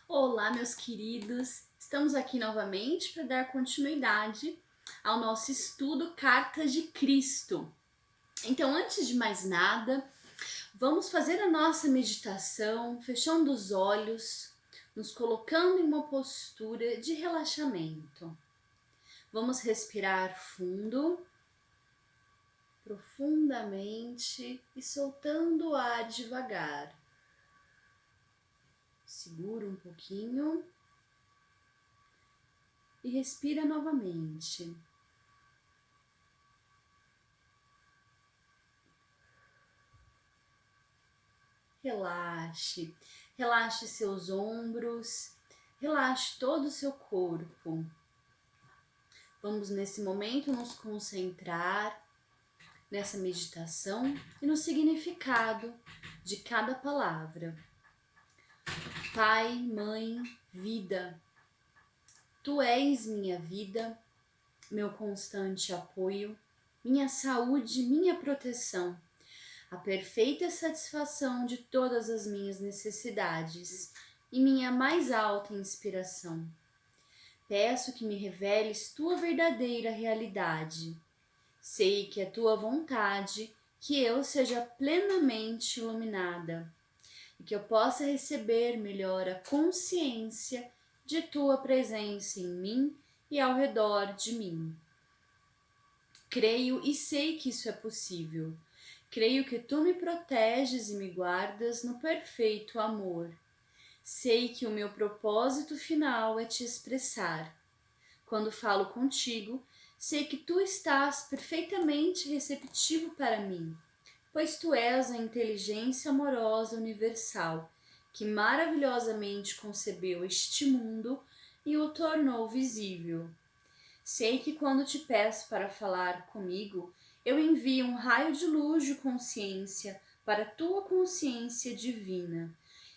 Olá, meus queridos! Estamos aqui novamente para dar continuidade ao nosso estudo Cartas de Cristo. Então, antes de mais nada, vamos fazer a nossa meditação, fechando os olhos, nos colocando em uma postura de relaxamento. Vamos respirar fundo, profundamente e soltando o ar devagar. Segura um pouquinho e respira novamente. Relaxe, relaxe seus ombros, relaxe todo o seu corpo. Vamos nesse momento nos concentrar nessa meditação e no significado de cada palavra. Pai, mãe, vida. Tu és minha vida, meu constante apoio, minha saúde, minha proteção, a perfeita satisfação de todas as minhas necessidades e minha mais alta inspiração. Peço que me reveles tua verdadeira realidade. Sei que é tua vontade que eu seja plenamente iluminada e que eu possa receber melhor a consciência de tua presença em mim e ao redor de mim. Creio e sei que isso é possível. Creio que tu me proteges e me guardas no perfeito amor. Sei que o meu propósito final é te expressar. Quando falo contigo, sei que tu estás perfeitamente receptivo para mim, pois tu és a inteligência amorosa universal que maravilhosamente concebeu este mundo e o tornou visível. Sei que quando te peço para falar comigo, eu envio um raio de luz de consciência para a tua consciência divina,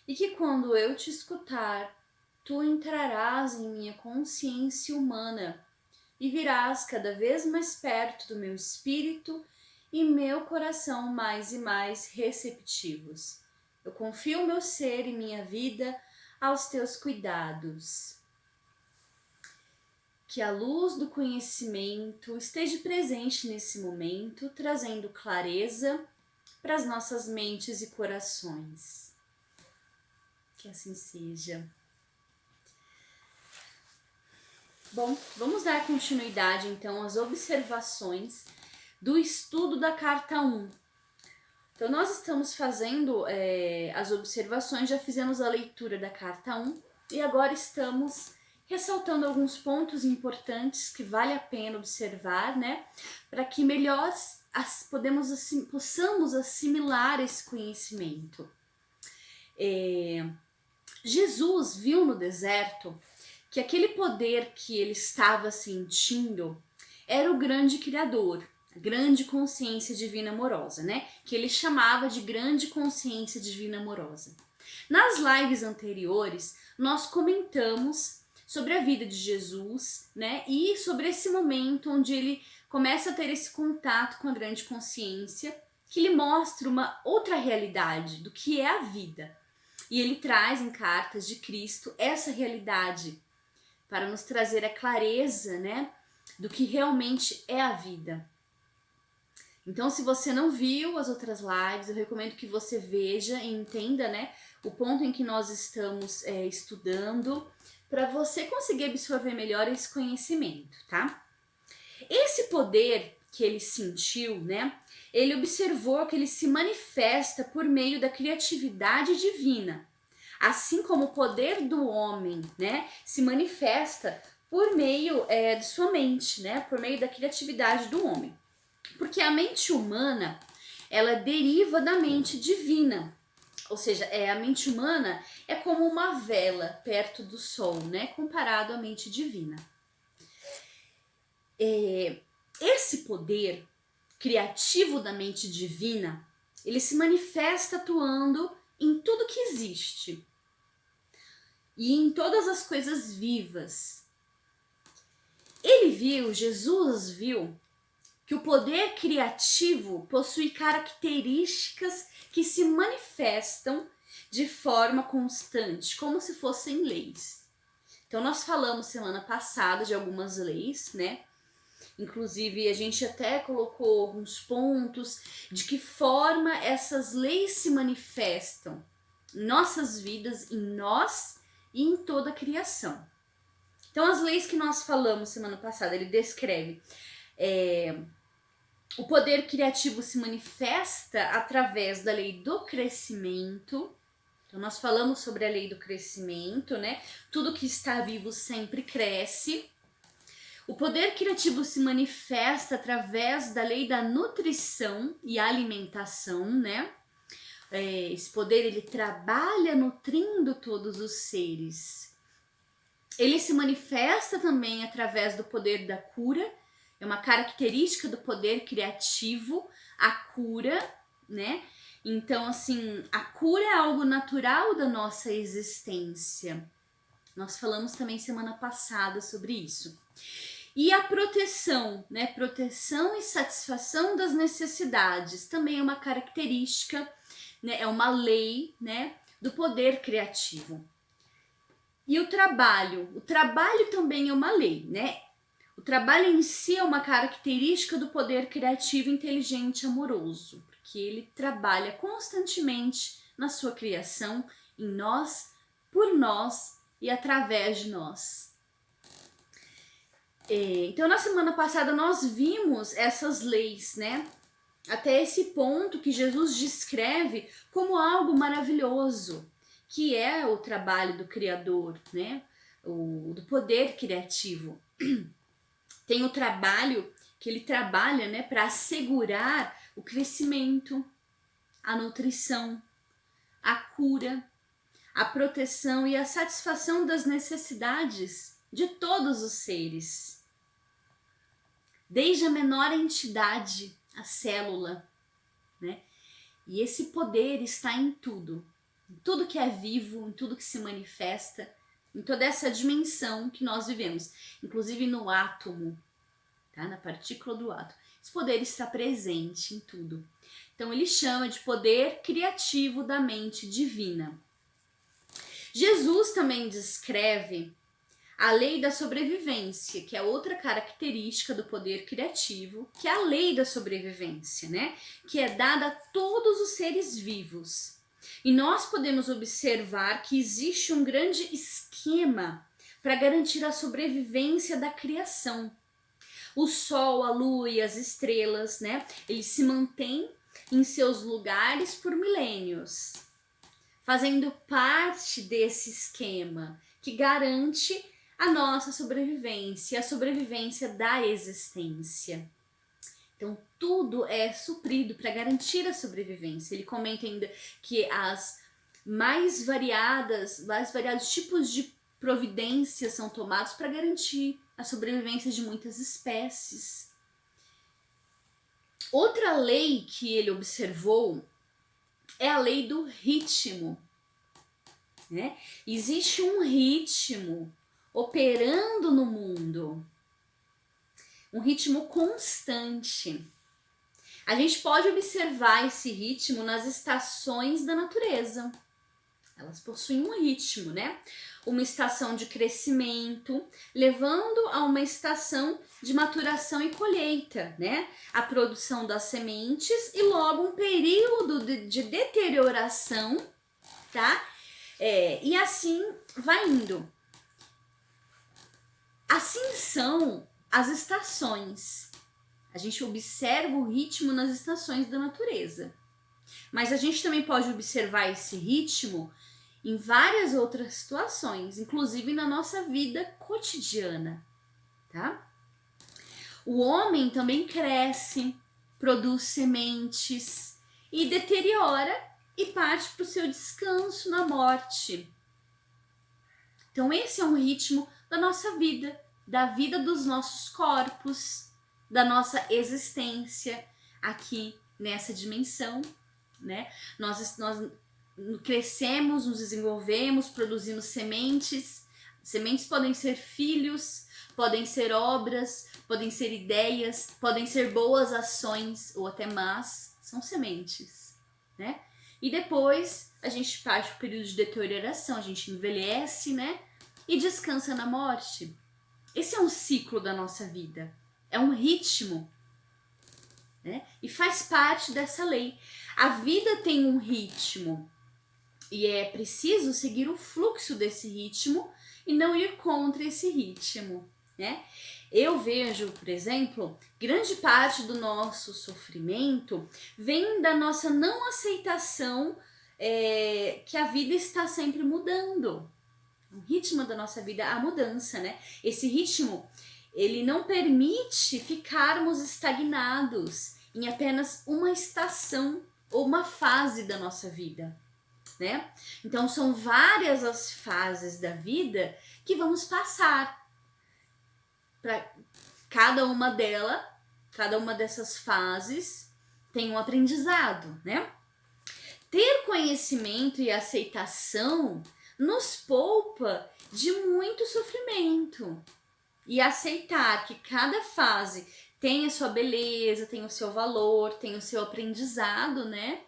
e que quando eu te escutar, tu entrarás em minha consciência humana e virás cada vez mais perto do meu espírito e meu coração mais e mais receptivos. Eu confio meu ser e minha vida aos teus cuidados. Que a luz do conhecimento esteja presente nesse momento, trazendo clareza para as nossas mentes e corações. Que assim seja. Bom, vamos dar continuidade então às observações do estudo da carta 1. Então, nós estamos fazendo as observações, já fizemos a leitura da carta 1 e agora estamos ressaltando alguns pontos importantes que vale a pena observar, né? Para que melhor possamos assimilar esse conhecimento. Jesus viu no deserto que aquele poder que ele estava sentindo era o grande Criador, a grande consciência divina amorosa, né? Que ele chamava de grande consciência divina amorosa. Nas lives anteriores, nós comentamos sobre a vida de Jesus, né? E sobre esse momento onde ele começa a ter esse contato com a grande consciência, que lhe mostra uma outra realidade do que é a vida. E ele traz em Cartas de Cristo essa realidade para nos trazer a clareza, né, do que realmente é a vida. Então, se você não viu as outras lives, eu recomendo que você veja e entenda, né, o ponto em que nós estamos estudando, para você conseguir absorver melhor esse conhecimento, tá? Esse poder que ele sentiu, né, ele observou que ele se manifesta por meio da criatividade divina. Assim como o poder do homem, né, se manifesta por meio de sua mente, né, por meio da criatividade do homem. Porque a mente humana, ela deriva da mente divina. Ou seja, a mente humana é como uma vela perto do sol, né, comparado à mente divina. Esse poder criativo da mente divina, ele se manifesta atuando em tudo que existe e em todas as coisas vivas. Jesus viu que o poder criativo possui características que se manifestam de forma constante, como se fossem leis. Então nós falamos semana passada de algumas leis, né? Inclusive a gente até colocou alguns pontos de que forma essas leis se manifestam em nossas vidas, em nós e em toda a criação. Então as leis que nós falamos semana passada, ele descreve o poder criativo se manifesta através da lei do crescimento. Então nós falamos sobre a lei do crescimento, né? Tudo que está vivo sempre cresce. O poder criativo se manifesta através da lei da nutrição e alimentação, né? Esse poder, ele trabalha nutrindo todos os seres. Ele se manifesta também através do poder da cura. É uma característica do poder criativo, a cura, né? Então, assim, a cura é algo natural da nossa existência. Nós falamos também semana passada sobre isso. E a proteção, né? Proteção e satisfação das necessidades também é uma característica, né? É uma lei, né? Do poder criativo. E o trabalho também é uma lei, né? O trabalho em si é uma característica do poder criativo, inteligente e amoroso, porque ele trabalha constantemente na sua criação, em nós, por nós e através de nós. Então, na semana passada nós vimos essas leis, né? Até esse ponto que Jesus descreve como algo maravilhoso, que é o trabalho do Criador, né? Do poder criativo. Tem o trabalho que ele trabalha, né, para assegurar o crescimento, a nutrição, a cura, a proteção e a satisfação das necessidades de todos os seres. Desde a menor entidade, a célula, né? E esse poder está em tudo que é vivo, em tudo que se manifesta, em toda essa dimensão que nós vivemos, inclusive no átomo, tá? Na partícula do átomo. Esse poder está presente em tudo. Então ele chama de poder criativo da mente divina. Jesus também descreve a lei da sobrevivência, que é outra característica do poder criativo, que é a lei da sobrevivência, né? Que é dada a todos os seres vivos. E nós podemos observar que existe um grande esquema para garantir a sobrevivência da criação. O Sol, a Lua e as estrelas, né? Eles se mantêm em seus lugares por milênios, fazendo parte desse esquema que garante a nossa sobrevivência, a sobrevivência da existência. Então, tudo é suprido para garantir a sobrevivência. Ele comenta ainda que as mais variados tipos de providências são tomados para garantir a sobrevivência de muitas espécies. Outra lei que ele observou é a lei do ritmo, né? Existe um ritmo operando no mundo, um ritmo constante. A gente pode observar esse ritmo nas estações da natureza. Elas possuem um ritmo, né? Uma estação de crescimento, levando a uma estação de maturação e colheita, né? A produção das sementes e logo um período de deterioração, tá? E assim vai indo. Assim são as estações. A gente observa o ritmo nas estações da natureza. Mas a gente também pode observar esse ritmo em várias outras situações, inclusive na nossa vida cotidiana, tá? O homem também cresce, produz sementes e deteriora e parte para o seu descanso na morte. Então esse é um ritmo da nossa vida, da vida dos nossos corpos, da nossa existência aqui nessa dimensão, né? Nós crescemos, nos desenvolvemos, produzimos sementes. Sementes podem ser filhos, podem ser obras, podem ser ideias, podem ser boas ações ou até más, são sementes, né? E depois a gente parte para o período de deterioração, a gente envelhece, né? E descansa na morte. Esse é um ciclo da nossa vida, é um ritmo, né? E faz parte dessa lei. A vida tem um ritmo e é preciso seguir o fluxo desse ritmo e não ir contra esse ritmo, né? Eu vejo, por exemplo, grande parte do nosso sofrimento vem da nossa não aceitação que a vida está sempre mudando. O ritmo da nossa vida, a mudança, né? Esse ritmo, ele não permite ficarmos estagnados em apenas uma estação ou uma fase da nossa vida, né? Então são várias as fases da vida que vamos passar. Para cada uma dessas fases tem um aprendizado, né? Ter conhecimento e aceitação nos poupa de muito sofrimento. E aceitar que cada fase tem a sua beleza, tem o seu valor, tem o seu aprendizado, né?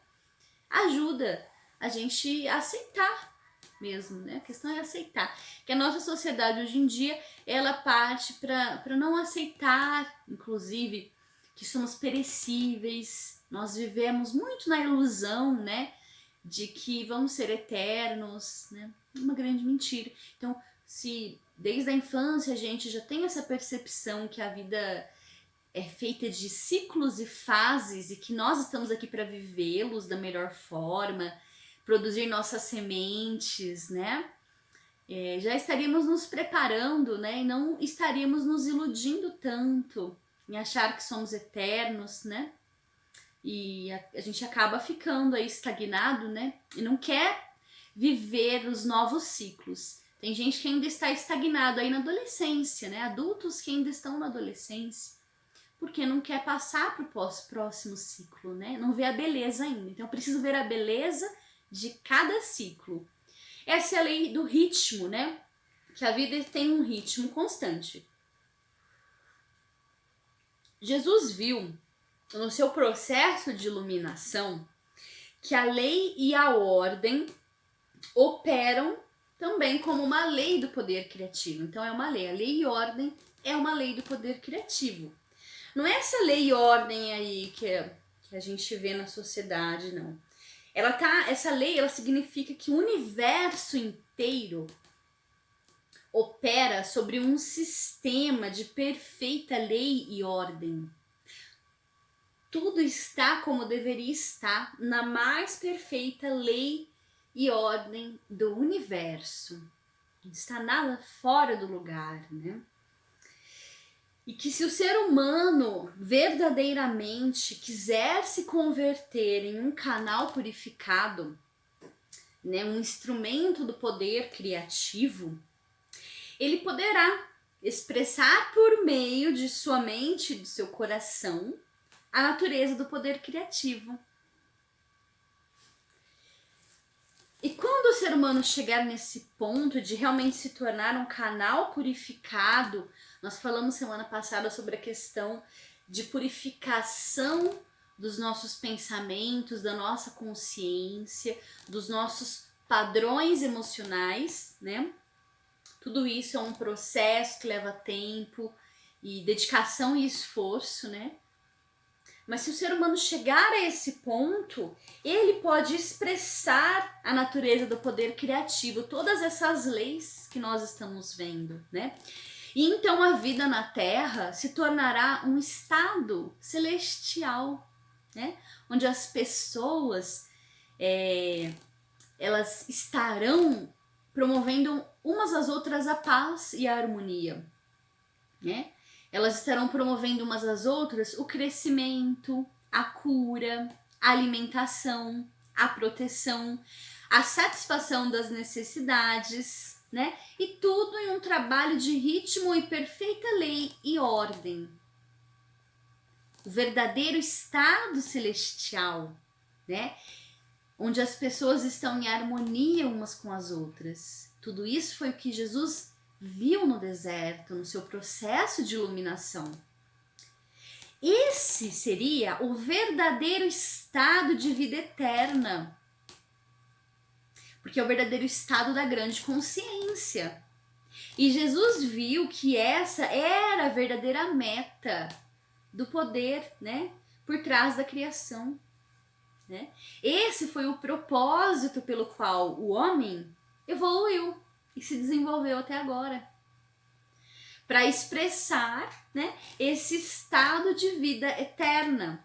Ajuda a gente a aceitar mesmo, né? A questão é aceitar. Que a nossa sociedade hoje em dia, ela parte para não aceitar, inclusive, que somos perecíveis. Nós vivemos muito na ilusão, né? De que vamos ser eternos, né? Uma grande mentira. Então, se desde a infância a gente já tem essa percepção que a vida é feita de ciclos e fases e que nós estamos aqui para vivê-los da melhor forma, produzir nossas sementes, né? Já estaríamos nos preparando, né? E não estaríamos nos iludindo tanto em achar que somos eternos, né? E a gente acaba ficando aí estagnado, né? E não quer viver os novos ciclos. Tem gente que ainda está estagnado aí na adolescência, né? Adultos que ainda estão na adolescência, porque não quer passar para o próximo ciclo, né? Não vê a beleza ainda. Então eu preciso ver a beleza de cada ciclo. Essa é a lei do ritmo, né? Que a vida tem um ritmo constante. Jesus viu no seu processo de iluminação que a lei e a ordem operam também como uma lei do poder criativo. Então é uma lei, a lei e ordem é uma lei do poder criativo. Não é essa lei e ordem aí que a gente vê na sociedade, não. Essa lei, ela significa que o universo inteiro opera sobre um sistema de perfeita lei e ordem. Tudo está como deveria estar na mais perfeita lei e ordem do universo. Não está nada fora do lugar, né? E que se o ser humano verdadeiramente quiser se converter em um canal purificado, né, um instrumento do poder criativo, ele poderá expressar por meio de sua mente e do seu coração a natureza do poder criativo. E quando o ser humano chegar nesse ponto de realmente se tornar um canal purificado, nós falamos semana passada sobre a questão de purificação dos nossos pensamentos, da nossa consciência, dos nossos padrões emocionais, né? Tudo isso é um processo que leva tempo e dedicação e esforço, né? Mas se o ser humano chegar a esse ponto, ele pode expressar a natureza do poder criativo, todas essas leis que nós estamos vendo, né? E então a vida na Terra se tornará um estado celestial, né? Onde as pessoas elas estarão promovendo umas às outras a paz e a harmonia, né? Elas estarão promovendo umas às outras o crescimento, a cura, a alimentação, a proteção, a satisfação das necessidades, né? E tudo em um trabalho de ritmo e perfeita lei e ordem. O verdadeiro estado celestial, né? Onde as pessoas estão em harmonia umas com as outras. Tudo isso foi o que Jesus viu no deserto, no seu processo de iluminação. Esse seria o verdadeiro estado de vida eterna. porque é o verdadeiro estado da grande consciência. E Jesus viu que essa era a verdadeira meta do poder, né, por trás da criação, né? Esse foi o propósito pelo qual o homem evoluiu e se desenvolveu até agora, para expressar, né, esse estado de vida eterna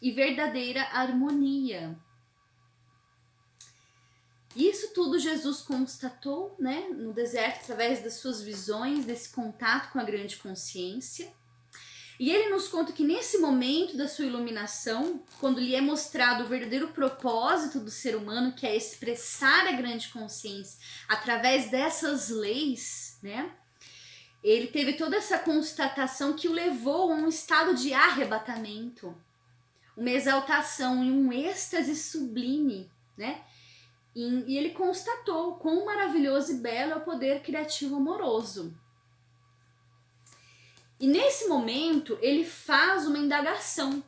e verdadeira harmonia. Isso tudo Jesus constatou, né, no deserto, através das suas visões, desse contato com a grande consciência. E ele nos conta que nesse momento da sua iluminação, quando lhe é mostrado o verdadeiro propósito do ser humano, que é expressar a grande consciência através dessas leis, né, ele teve toda essa constatação que o levou a um estado de arrebatamento, uma exaltação e um êxtase sublime, né? E ele constatou quão maravilhoso e belo é o poder criativo amoroso. E nesse momento ele faz uma indagação,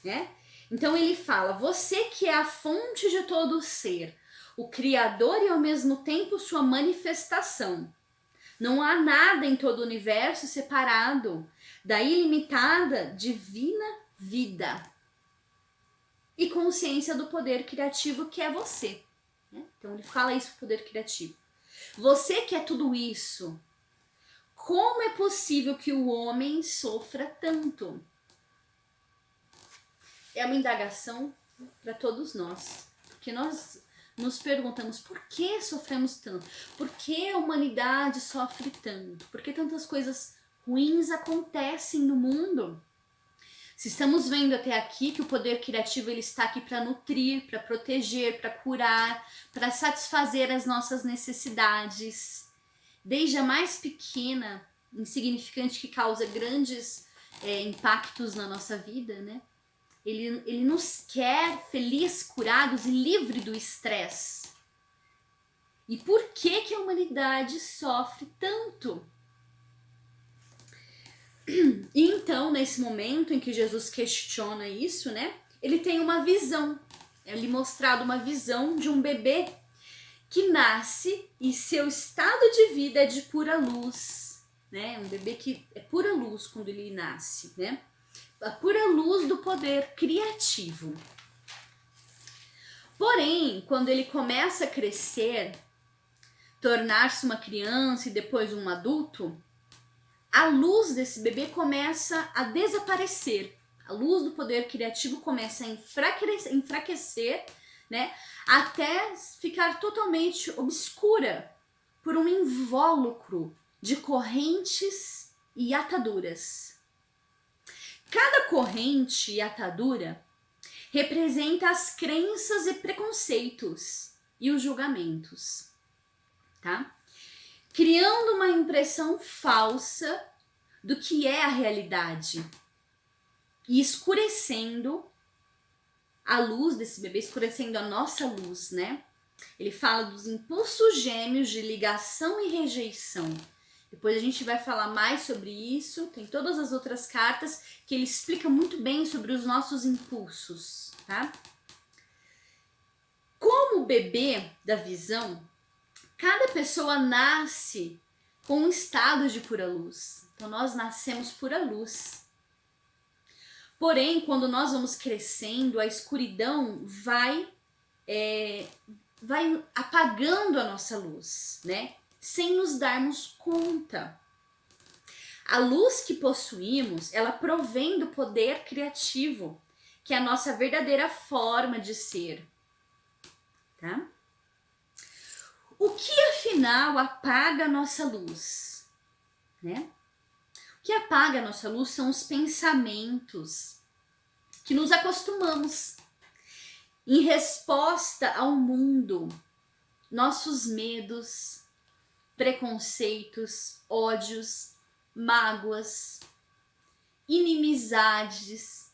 né? Então ele fala: você que é a fonte de todo o ser, o Criador e ao mesmo tempo sua manifestação. Não há nada em todo o universo separado da ilimitada divina vida e consciência do poder criativo que é você, né? Então ele fala isso, poder criativo. Você que é tudo isso, como é possível que o homem sofra tanto? É uma indagação para todos nós, porque nós nos perguntamos por que sofremos tanto, por que a humanidade sofre tanto, por que tantas coisas ruins acontecem no mundo. Se estamos vendo até aqui que o poder criativo ele está aqui para nutrir, para proteger, para curar, para satisfazer as nossas necessidades, desde a mais pequena, insignificante, que causa grandes impactos na nossa vida, né? Ele nos quer felizes, curados e livres do estresse. E por que que a humanidade sofre tanto? E então, nesse momento em que Jesus questiona isso, né, ele tem uma visão, é-lhe mostrado uma visão de um bebê que nasce e seu estado de vida é de pura luz, né, um bebê que é pura luz quando ele nasce, né, a pura luz do poder criativo. Porém, quando ele começa a crescer, tornar-se uma criança e depois um adulto, a luz desse bebê começa a desaparecer. A luz do poder criativo começa a enfraquecer, né, até ficar totalmente obscura por um invólucro de correntes e ataduras. Cada corrente e atadura representa as crenças e preconceitos e os julgamentos, tá? Criando uma impressão falsa do que é a realidade e escurecendo a luz desse bebê, escurecendo a nossa luz, né? Ele fala dos impulsos gêmeos de ligação e rejeição. Depois a gente vai falar mais sobre isso, tem todas as outras cartas que ele explica muito bem sobre os nossos impulsos, tá? Como bebê da visão, cada pessoa nasce com um estado de pura luz. Então nós nascemos pura luz. Porém, quando nós vamos crescendo, a escuridão vai apagando a nossa luz, né? Sem nos darmos conta. A luz que possuímos, ela provém do poder criativo, que é a nossa verdadeira forma de ser, tá? O que afinal apaga a nossa luz, né? O que apaga a nossa luz são os pensamentos que nos acostumamos em resposta ao mundo, nossos medos, preconceitos, ódios, mágoas, inimizades,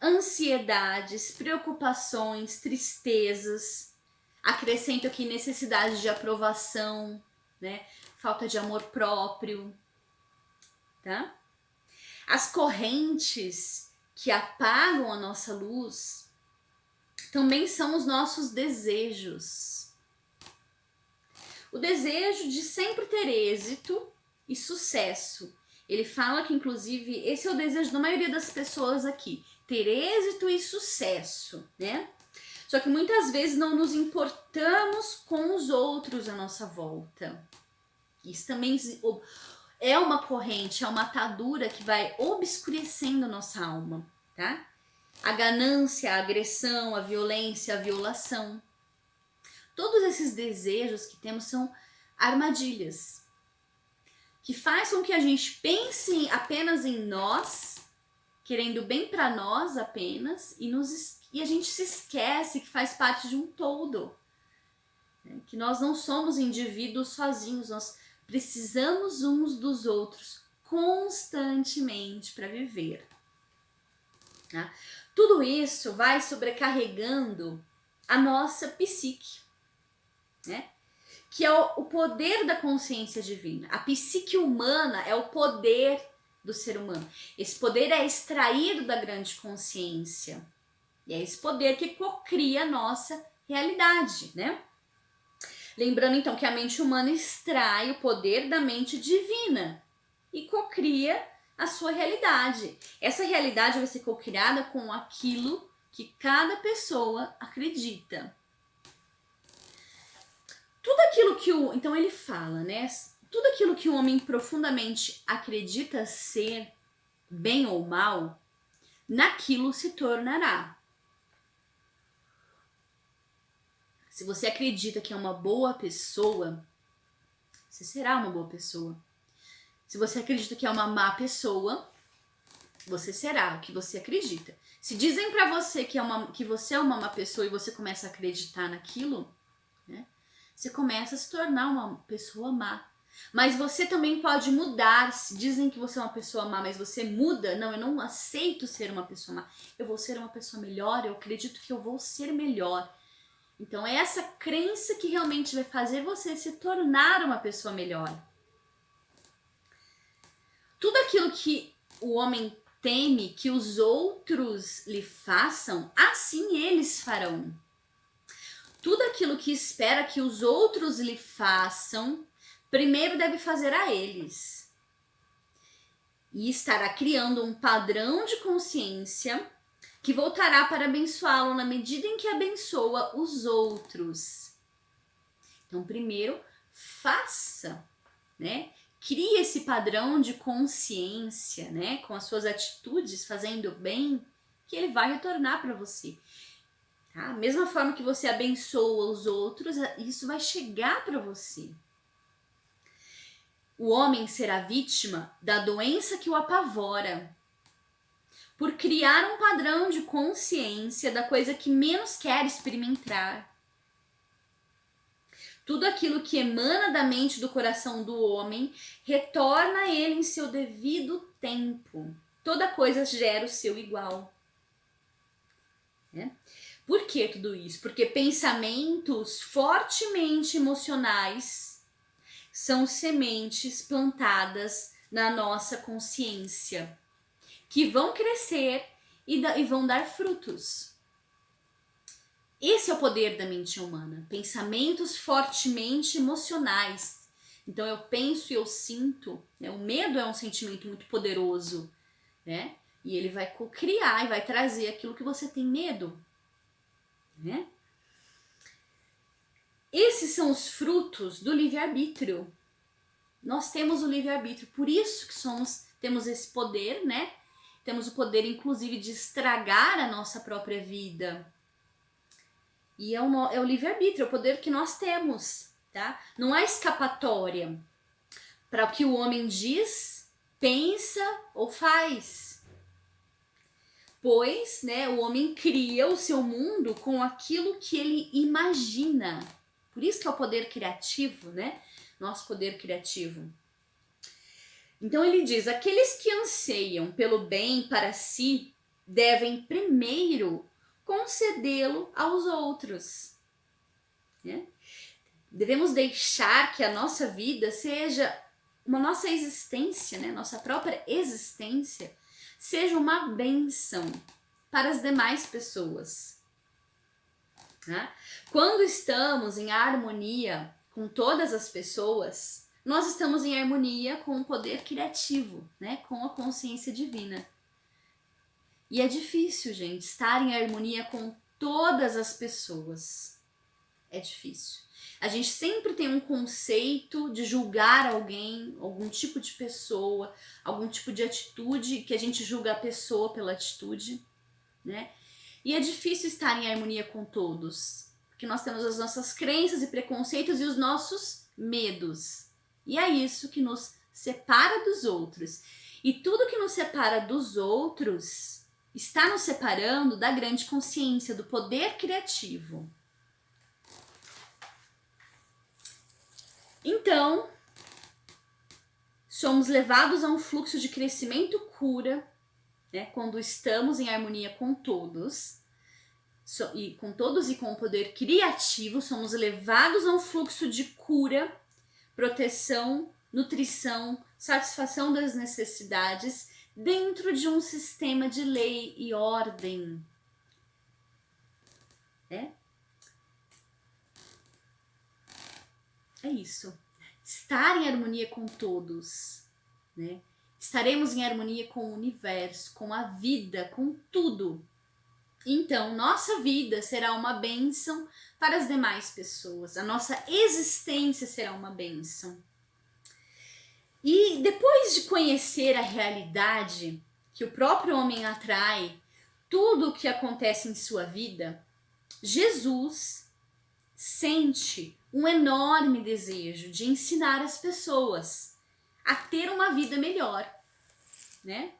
ansiedades, preocupações, tristezas. Acrescento aqui necessidade de aprovação, né? Falta de amor próprio, tá? As correntes que apagam a nossa luz também são os nossos desejos. O desejo de sempre ter êxito e sucesso. Ele fala que, inclusive, esse é o desejo da maioria das pessoas aqui. Ter êxito e sucesso, né? Só que muitas vezes não nos importamos com os outros à nossa volta. Isso também é uma corrente, é uma atadura que vai obscurecendo a nossa alma, tá? A ganância, a agressão, a violência, a violação. Todos esses desejos que temos são armadilhas que faz com que a gente pense apenas em nós, querendo bem para nós apenas, e a gente se esquece que faz parte de um todo, né? Que nós não somos indivíduos sozinhos, nós precisamos uns dos outros constantemente para viver. Tá? Tudo isso vai sobrecarregando a nossa psique, né? Que é o poder da consciência divina. A psique humana é o poder do ser humano. Esse poder é extraído da grande consciência. E é esse poder que cocria a nossa realidade, né? Lembrando então que a mente humana extrai o poder da mente divina e cocria a sua realidade. Essa realidade vai ser cocriada com aquilo que cada pessoa acredita. Tudo aquilo que então ele fala, né? Tudo aquilo que o homem profundamente acredita ser, bem ou mal, naquilo se tornará. Se você acredita que é uma boa pessoa, você será uma boa pessoa. Se você acredita que é uma má pessoa, você será o que você acredita. Se dizem pra você que você é uma má pessoa e você começa a acreditar naquilo, né? Você começa a se tornar uma pessoa má. Mas você também pode mudar. Se dizem que você é uma pessoa má, mas você muda. Não, eu não aceito ser uma pessoa má. Eu vou ser uma pessoa melhor. Eu acredito que eu vou ser melhor. Então é essa crença que realmente vai fazer você se tornar uma pessoa melhor. Tudo aquilo que o homem teme que os outros lhe façam, assim eles farão. Tudo aquilo que espera que os outros lhe façam, primeiro deve fazer a eles. E estará criando um padrão de consciência que voltará para abençoá-lo na medida em que abençoa os outros. Então, primeiro, faça, né? Crie esse padrão de consciência, né? Com as suas atitudes, fazendo bem, que ele vai retornar para você. Tá? Mesma forma que você abençoa os outros, isso vai chegar para você. O homem será vítima da doença que o apavora, por criar um padrão de consciência da coisa que menos quer experimentar. Tudo aquilo que emana da mente e do coração do homem retorna a ele em seu devido tempo. Toda coisa gera o seu igual. Né? Por que tudo isso? Porque pensamentos fortemente emocionais são sementes plantadas na nossa consciência, que vão crescer e vão dar frutos. Esse é o poder da mente humana. Pensamentos fortemente emocionais. Então eu penso e eu sinto. Né? O medo é um sentimento muito poderoso, né? E ele vai criar e vai trazer aquilo que você tem medo. Né? Esses são os frutos do livre-arbítrio. Nós temos o livre-arbítrio, por isso que temos esse poder, né? Temos o poder, inclusive, de estragar a nossa própria vida. E é o livre-arbítrio, é o poder que nós temos, tá? Não há escapatória para o que o homem diz, pensa ou faz. Pois, né, o homem cria o seu mundo com aquilo que ele imagina. Por isso que é o poder criativo, né? Nosso poder criativo. Então ele diz, aqueles que anseiam pelo bem para si devem primeiro concedê-lo aos outros. Né? Devemos deixar que a nossa vida seja nossa existência, né? Nossa própria existência, seja uma bênção para as demais pessoas. Né? Quando estamos em harmonia com todas as pessoas, nós estamos em harmonia com o poder criativo, né? Com a consciência divina. E é difícil, gente, estar em harmonia com todas as pessoas. É difícil. A gente sempre tem um conceito de julgar alguém, algum tipo de pessoa, algum tipo de atitude, que a gente julga a pessoa pela atitude, né? E é difícil estar em harmonia com todos, porque nós temos as nossas crenças e preconceitos e os nossos medos. E é isso que nos separa dos outros. E tudo que nos separa dos outros está nos separando da grande consciência, do poder criativo. Então, somos levados a um fluxo de crescimento cura, né, quando estamos em harmonia com todos, e com o poder criativo, somos levados a um fluxo de cura, proteção, nutrição, satisfação das necessidades, dentro de um sistema de lei e ordem. É isso. Estar em harmonia com todos, né? Estaremos em harmonia com o universo, com a vida, com tudo. Então, nossa vida será uma bênção para as demais pessoas. A nossa existência será uma bênção. E depois de conhecer a realidade que o próprio homem atrai, tudo o que acontece em sua vida, Jesus sente um enorme desejo de ensinar as pessoas a ter uma vida melhor, né?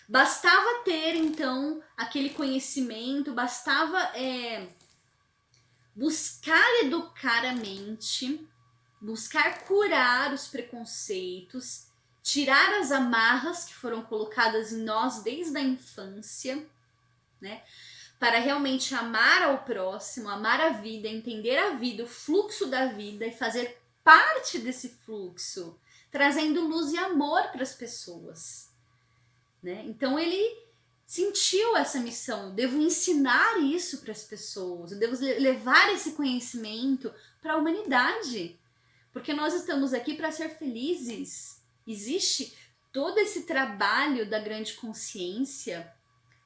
Bastava ter, então, aquele conhecimento, bastava buscar educar a mente, buscar curar os preconceitos, tirar as amarras que foram colocadas em nós desde a infância, né? Para realmente amar ao próximo, amar a vida, entender a vida, o fluxo da vida e fazer parte desse fluxo, trazendo luz e amor para as pessoas, né? Então ele sentiu essa missão, eu devo ensinar isso para as pessoas, eu devo levar esse conhecimento para a humanidade, porque nós estamos aqui para ser felizes. Existe todo esse trabalho da grande consciência,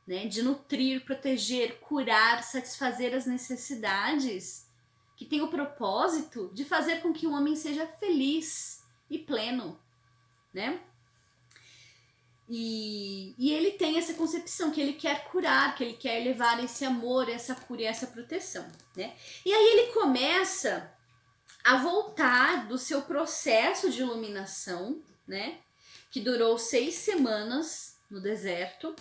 né, de nutrir, proteger, curar, satisfazer as necessidades, que tem o propósito de fazer com que o homem seja feliz e pleno, né? E ele tem essa concepção que ele quer curar, que ele quer levar esse amor, essa cura e essa proteção, né? E aí ele começa a voltar do seu processo de iluminação, né? Que durou 6 semanas no deserto.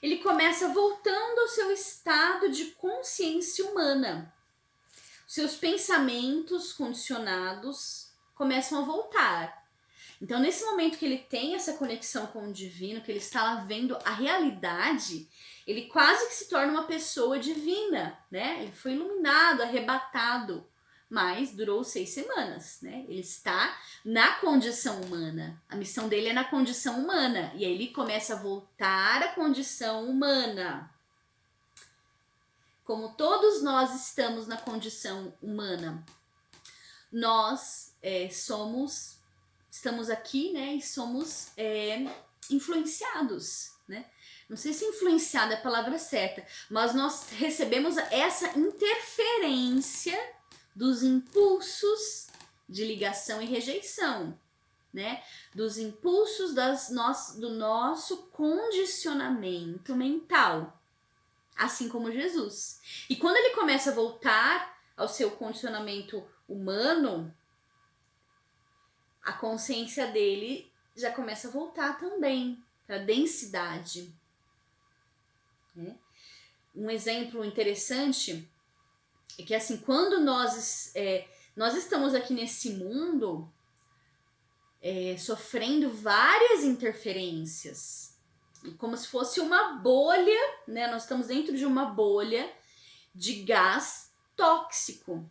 Ele começa voltando ao seu estado de consciência humana. Seus pensamentos condicionados começam a voltar. Então, nesse momento que ele tem essa conexão com o divino, que ele está lá vendo a realidade, ele quase que se torna uma pessoa divina, né? Ele foi iluminado, arrebatado, mas durou 6 semanas, né? Ele está na condição humana. A missão dele é na condição humana. E aí ele começa a voltar à condição humana. Como todos nós estamos na condição humana, nós estamos aqui, né? E somos influenciados, né? Não sei se influenciado é a palavra certa, mas nós recebemos essa interferência dos impulsos de ligação e rejeição, né? Dos impulsos do nosso condicionamento mental, assim como Jesus. E quando ele começa a voltar ao seu condicionamento humano, a consciência dele já começa a voltar também para a densidade, né? Um exemplo interessante é que, assim, quando nós estamos aqui nesse mundo sofrendo várias interferências, como se fosse uma bolha, né? Nós estamos dentro de uma bolha de gás tóxico.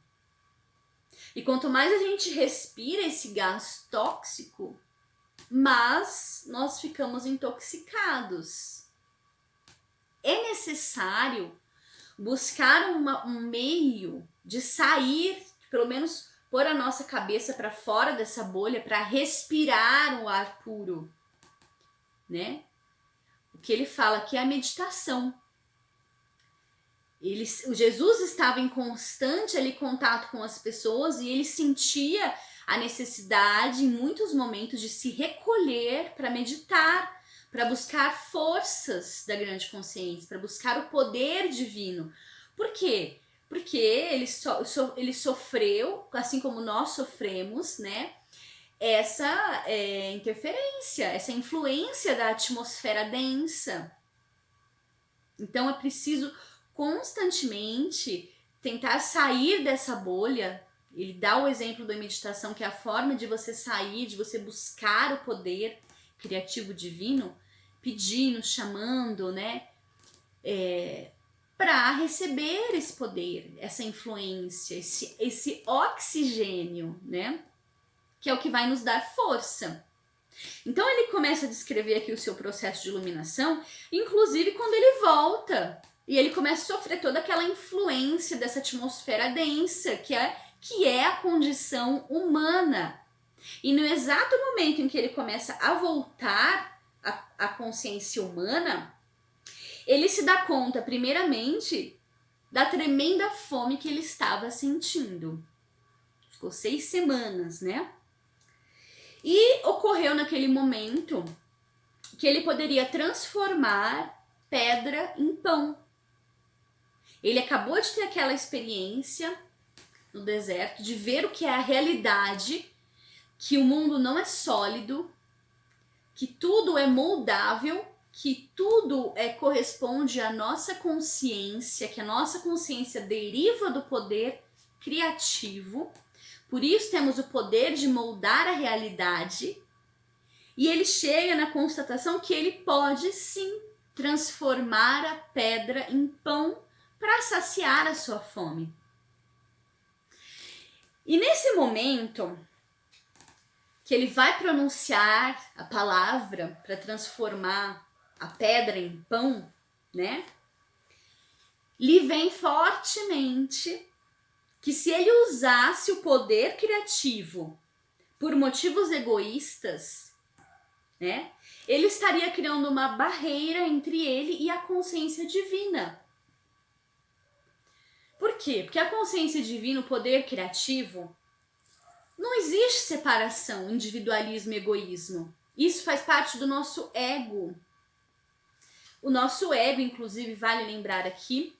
E quanto mais a gente respira esse gás tóxico, mais nós ficamos intoxicados. É necessário buscar um meio de sair, pelo menos pôr a nossa cabeça para fora dessa bolha, para respirar o ar puro, né? O que ele fala aqui é a meditação. O Jesus estava em constante ali contato com as pessoas e ele sentia a necessidade em muitos momentos de se recolher para meditar, para buscar forças da grande consciência, para buscar o poder divino. Por quê? Porque ele sofreu, assim como nós sofremos, né? Essa interferência, essa influência da atmosfera densa. Então é preciso constantemente tentar sair dessa bolha. Ele dá o exemplo da meditação, que é a forma de você sair, de você buscar o poder criativo divino, pedindo, chamando, né? Para receber esse poder, essa influência, esse oxigênio, né? Que é o que vai nos dar força. Então ele começa a descrever aqui o seu processo de iluminação, inclusive quando ele volta e ele começa a sofrer toda aquela influência dessa atmosfera densa, que é a condição humana. E no exato momento em que ele começa a voltar à consciência humana, ele se dá conta, primeiramente, da tremenda fome que ele estava sentindo. Ficou 6 semanas, né? E ocorreu naquele momento que ele poderia transformar pedra em pão. Ele acabou de ter aquela experiência no deserto, de ver o que é a realidade, que o mundo não é sólido, que tudo é moldável, que tudo corresponde à nossa consciência, que a nossa consciência deriva do poder criativo. Por isso temos o poder de moldar a realidade. E ele chega na constatação que ele pode sim transformar a pedra em pão para saciar a sua fome. E nesse momento que ele vai pronunciar a palavra para transformar a pedra em pão, né? Lhe vem fortemente que se ele usasse o poder criativo por motivos egoístas, né, ele estaria criando uma barreira entre ele e a consciência divina. Por quê? Porque a consciência divina, o poder criativo, não existe separação, individualismo e egoísmo. Isso faz parte do nosso ego. O nosso ego, inclusive, vale lembrar aqui,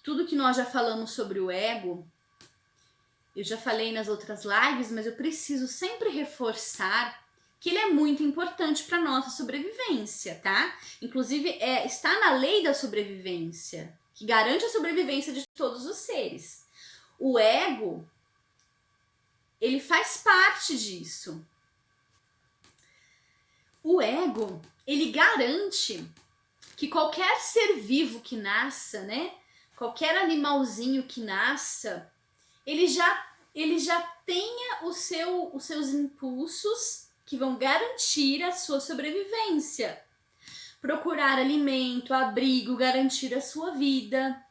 tudo que nós já falamos sobre o ego, eu já falei nas outras lives, mas eu preciso sempre reforçar que ele é muito importante para nossa sobrevivência, tá? Inclusive, está na lei da sobrevivência, que garante a sobrevivência de todos os seres. O ego, ele faz parte disso. O ego, ele garante que qualquer ser vivo que nasça, né? Qualquer animalzinho que nasça, ele já tenha os seus impulsos que vão garantir a sua sobrevivência. Procurar alimento, abrigo, garantir a sua vida,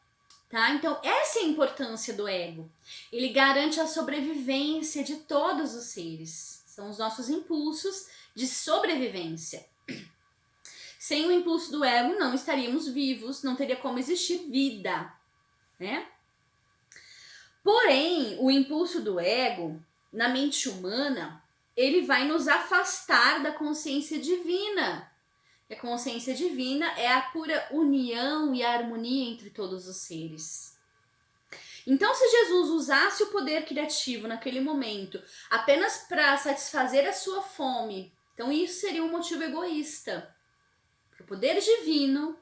tá? Então, essa é a importância do ego. Ele garante a sobrevivência de todos os seres. São os nossos impulsos de sobrevivência. Sem o impulso do ego, não estaríamos vivos, não teria como existir vida, né? Porém, o impulso do ego, na mente humana, ele vai nos afastar da consciência divina. A consciência divina é a pura união e a harmonia entre todos os seres. Então, se Jesus usasse o poder criativo naquele momento apenas para satisfazer a sua fome, então isso seria um motivo egoísta. O poder divino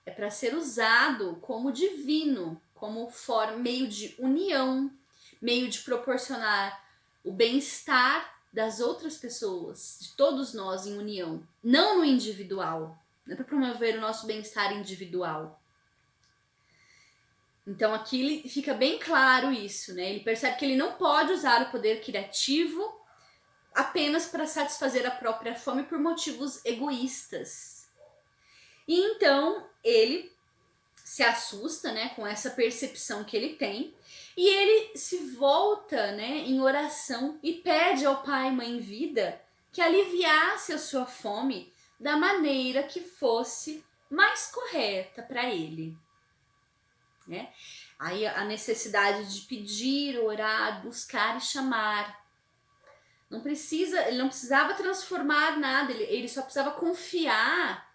é para ser usado como divino, como meio de união, meio de proporcionar o bem-estar das outras pessoas, de todos nós em união, não no individual. Não é para promover o nosso bem-estar individual. Então aqui fica bem claro isso, né? Ele percebe que ele não pode usar o poder criativo apenas para satisfazer a própria fome por motivos egoístas. E então ele se assusta, né, com essa percepção que ele tem, e ele se volta, né, em oração e pede ao Pai Mãe Vida que aliviasse a sua fome da maneira que fosse mais correta para ele, né? Aí a necessidade de pedir, orar, buscar e chamar. Ele não precisava transformar nada, ele só precisava confiar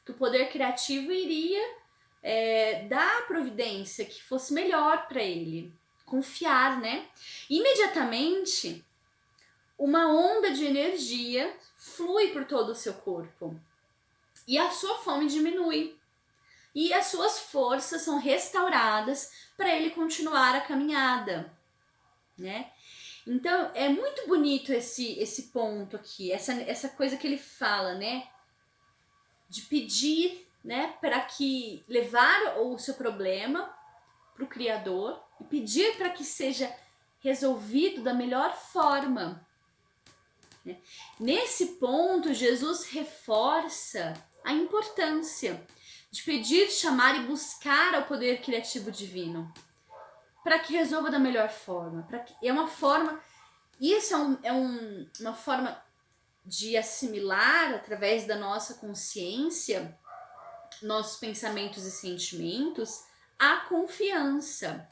que o poder criativo iria dar a providência que fosse melhor para ele. Confiar, né? Imediatamente, uma onda de energia flui por todo o seu corpo e a sua fome diminui e as suas forças são restauradas para ele continuar a caminhada, né? Então é muito bonito esse ponto aqui, essa coisa que ele fala, né? De pedir, né? Para que levar o seu problema para o Criador e pedir para que seja resolvido da melhor forma. Nesse ponto, Jesus reforça a importância de pedir, chamar e buscar o poder criativo divino para que resolva da melhor forma. É uma forma, isso uma forma de assimilar através da nossa consciência, nossos pensamentos e sentimentos, a confiança.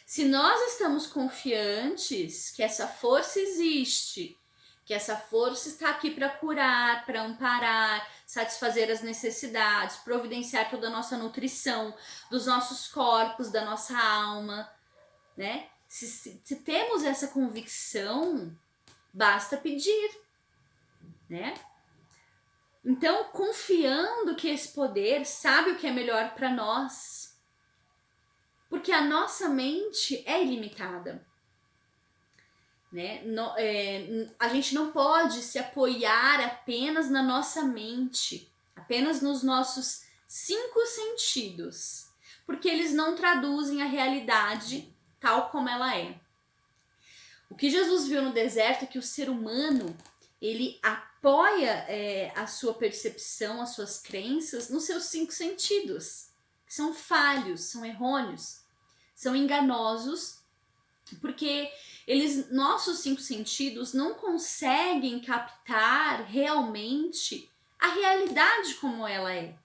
Se nós estamos confiantes que essa força existe, que essa força está aqui para curar, para amparar, satisfazer as necessidades, providenciar toda a nossa nutrição, dos nossos corpos, da nossa alma, né? Se temos essa convicção, basta pedir, né? Então, confiando que esse poder sabe o que é melhor para nós, porque a nossa mente é ilimitada. Né? A gente não pode se apoiar apenas na nossa mente, apenas nos nossos 5 sentidos, porque eles não traduzem a realidade tal como ela é. O que Jesus viu no deserto é que o ser humano, ele apoia a sua percepção, as suas crenças nos seus 5 sentidos, que são falhos, são errôneos, são enganosos, porque nossos 5 sentidos não conseguem captar realmente a realidade como ela é.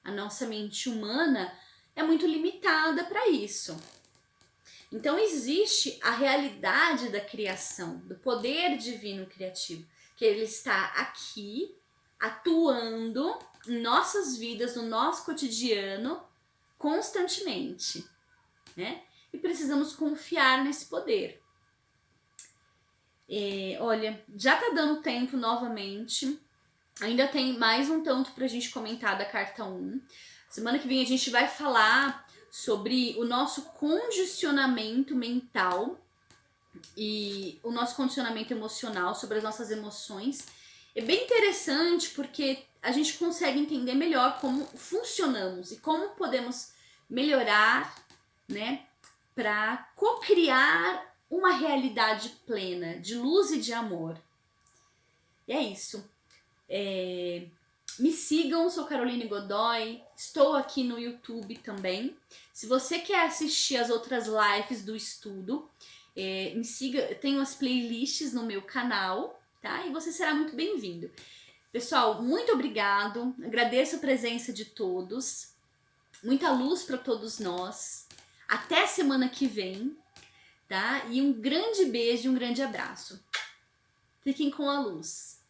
A nossa mente humana é muito limitada para isso. Então existe a realidade da criação, do poder divino criativo, que ele está aqui, atuando em nossas vidas, no nosso cotidiano, constantemente, né? E precisamos confiar nesse poder. Olha, já tá dando tempo novamente. Ainda tem mais um tanto pra gente comentar da carta 1. Semana que vem a gente vai falar sobre o nosso condicionamento mental e o nosso condicionamento emocional, sobre as nossas emoções. É bem interessante porque a gente consegue entender melhor como funcionamos e como podemos melhorar, né, para co-criar uma realidade plena de luz e de amor. E é isso. Me sigam, sou Caroline Godoy, estou aqui no YouTube também. Se você quer assistir as outras lives do estudo, me siga, eu tenho as playlists no meu canal, tá? E você será muito bem-vindo. Pessoal, muito obrigado, agradeço a presença de todos, muita luz para todos nós. Até semana que vem, tá? E um grande beijo e um grande abraço. Fiquem com a luz.